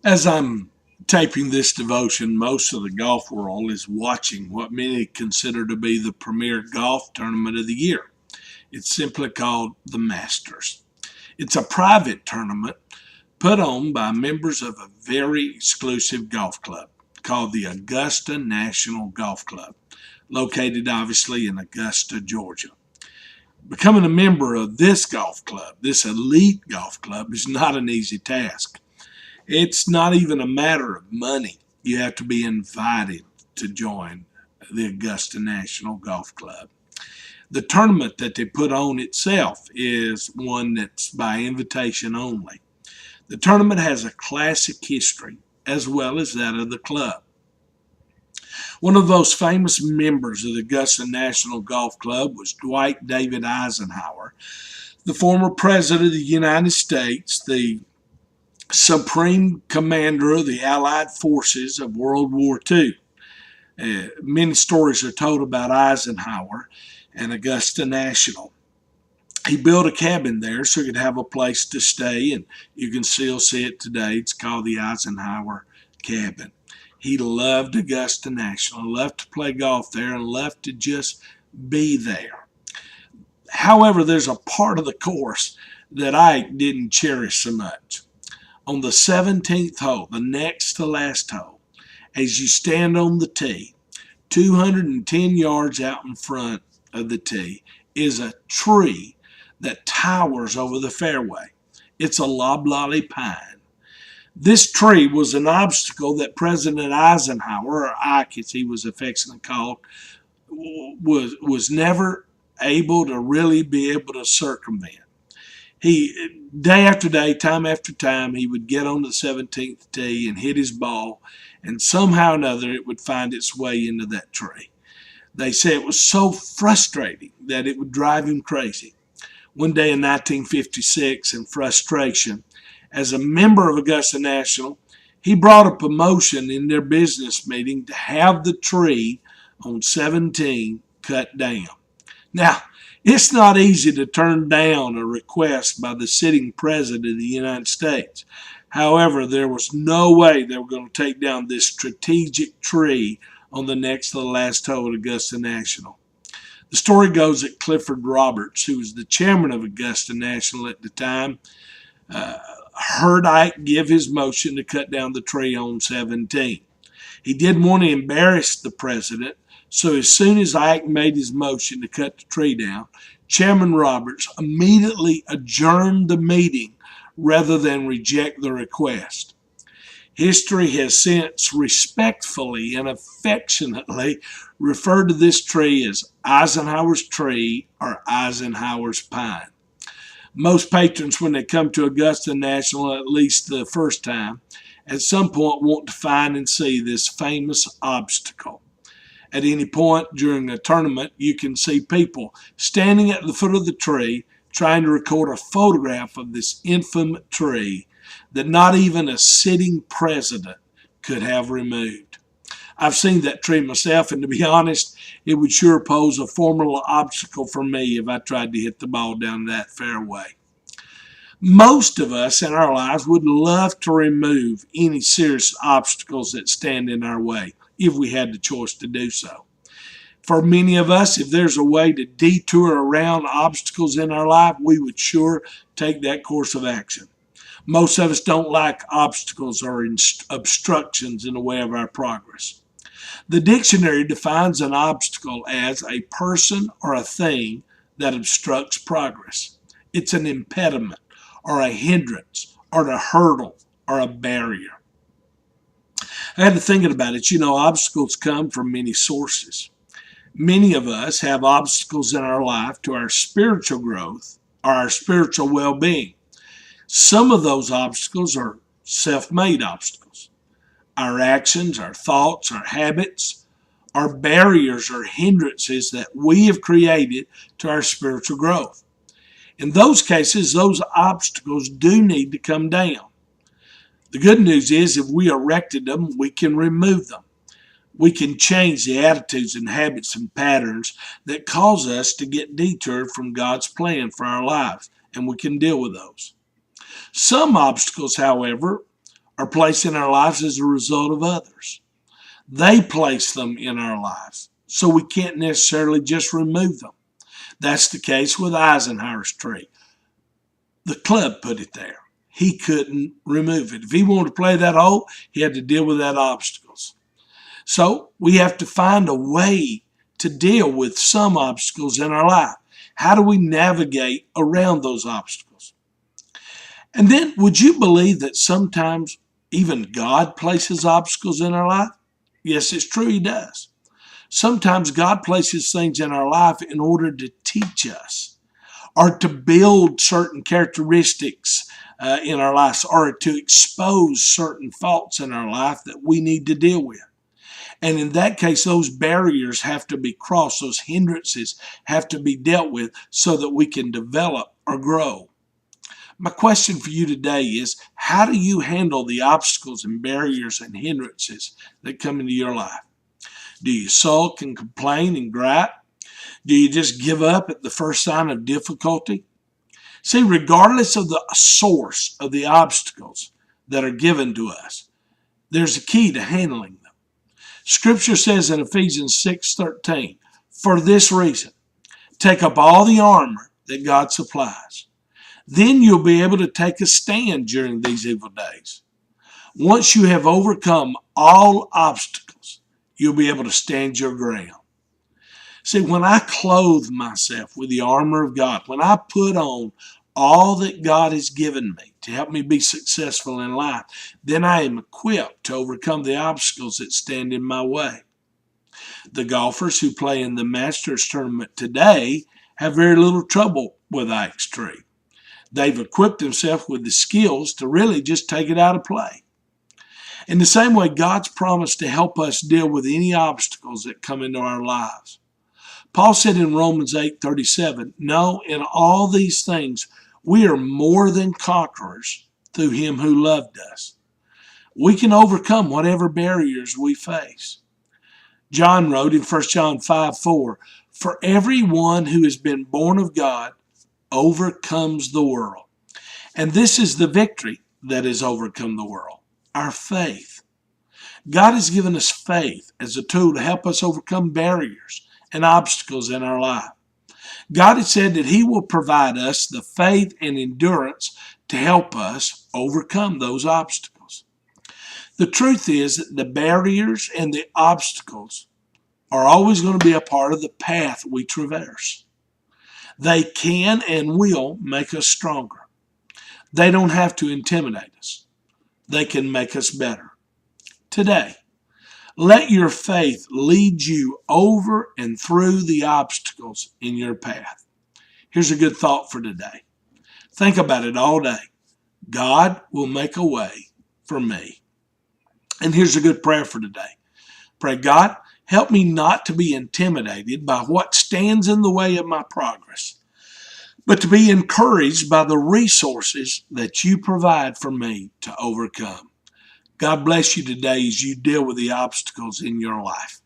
As I'm taping this devotion, most of the golf world is watching what many consider to be the premier golf tournament of the year. It's simply called the Masters. It's a private tournament put on by members of a very exclusive golf club called the Augusta National Golf Club, located obviously in Augusta, Georgia. Becoming a member of this golf club, this elite golf club, is not an easy task. It's not even a matter of money. You have to be invited to join the Augusta National Golf Club. The tournament that they put on itself is one that's by invitation only. The tournament has a classic history as well as that of the club. One of those famous members of the Augusta National Golf Club was Dwight David Eisenhower, the former president of the United States, the supreme commander of the Allied forces of World War II. Many stories are told about Eisenhower and Augusta National. He built a cabin there so he could have a place to stay, and you can still see it today. It's called the Eisenhower Cabin. He loved Augusta National, loved to play golf there, and loved to just be there. However, there's a part of the course that I didn't cherish so much. On the 17th hole, the next to last hole, as you stand on the tee, 210 yards out in front of the tee is a tree that towers over the fairway. It's a loblolly pine. This tree was an obstacle that President Eisenhower, or Ike as he was affectionately called, was never able to really be able to circumvent. Day after day, time after time, he would get on the 17th tee and hit his ball, and somehow or another it would find its way into that tree. They say it was so frustrating that it would drive him crazy. One day in 1956, in frustration, as a member of Augusta National, he brought up a motion in their business meeting to have the tree on 17 cut down. Now, it's not easy to turn down a request by the sitting president of the United States. However, there was no way they were going to take down this strategic tree on the next to the last hole at Augusta National. The story goes that Clifford Roberts, who was the chairman of Augusta National at the time, heard Ike give his motion to cut down the tree on 17. He didn't want to embarrass the president, so as soon as Ike made his motion to cut the tree down, Chairman Roberts immediately adjourned the meeting rather than reject the request. History has since respectfully and affectionately referred to this tree as Eisenhower's tree or Eisenhower's pine. Most patrons, when they come to Augusta National, at least the first time, at some point want to find and see this famous obstacle. At any point during a tournament, you can see people standing at the foot of the tree trying to record a photograph of this infamous tree that not even a sitting president could have removed. I've seen that tree myself, and to be honest, it would sure pose a formidable obstacle for me if I tried to hit the ball down that fairway. Most of us in our lives would love to remove any serious obstacles that stand in our way, if we had the choice to do so. For many of us, if there's a way to detour around obstacles in our life, we would sure take that course of action. Most of us don't like obstacles or obstructions in the way of our progress. The dictionary defines an obstacle as a person or a thing that obstructs progress. It's an impediment or a hindrance or a hurdle or a barrier. I had to thinking about it. Obstacles come from many sources. Many of us have obstacles in our life to our spiritual growth or our spiritual well-being. Some of those obstacles are self-made obstacles. Our actions, our thoughts, our habits are barriers or hindrances that we have created to our spiritual growth. In those cases, those obstacles do need to come down. The good news is if we erected them, we can remove them. We can change the attitudes and habits and patterns that cause us to get detoured from God's plan for our lives, and we can deal with those. Some obstacles, however, are placed in our lives as a result of others. They place them in our lives, so we can't necessarily just remove them. That's the case with Eisenhower's tree. The club put it there. He couldn't remove it. If he wanted to play that hole, he had to deal with that obstacles. So we have to find a way to deal with some obstacles in our life. How do we navigate around those obstacles? And then, would you believe that sometimes even God places obstacles in our life? Yes, it's true, He does. Sometimes God places things in our life in order to teach us or to build certain characteristics in our lives or to expose certain faults in our life that we need to deal with. And in that case, those barriers have to be crossed. Those hindrances have to be dealt with so that we can develop or grow. My question for you today is, how do you handle the obstacles and barriers and hindrances that come into your life? Do you sulk and complain and gripe? Do you just give up at the first sign of difficulty? See, regardless of the source of the obstacles that are given to us, there's a key to handling them. Scripture says in Ephesians 6:13, for this reason, take up all the armor that God supplies. Then you'll be able to take a stand during these evil days. Once you have overcome all obstacles, you'll be able to stand your ground. See, when I clothe myself with the armor of God, when I put on all that God has given me to help me be successful in life, then I am equipped to overcome the obstacles that stand in my way. The golfers who play in the Masters tournament today have very little trouble with Ike's tree. They've equipped themselves with the skills to really just take it out of play. In the same way, God's promised to help us deal with any obstacles that come into our lives. Paul said in Romans 8:37, no, in all these things, we are more than conquerors through Him who loved us. We can overcome whatever barriers we face. John wrote in 1 John 5:4, for everyone who has been born of God overcomes the world. And this is the victory that has overcome the world, our faith. God has given us faith as a tool to help us overcome barriers and obstacles in our life. God has said that He will provide us the faith and endurance to help us overcome those obstacles. The truth is that the barriers and the obstacles are always going to be a part of the path we traverse. They can and will make us stronger. They don't have to intimidate us. They can make us better. Today, let your faith lead you over and through the obstacles in your path. Here's a good thought for today. Think about it all day. God will make a way for me. And here's a good prayer for today. Pray, God, help me not to be intimidated by what stands in the way of my progress, but to be encouraged by the resources that you provide for me to overcome. God bless you today as you deal with the obstacles in your life.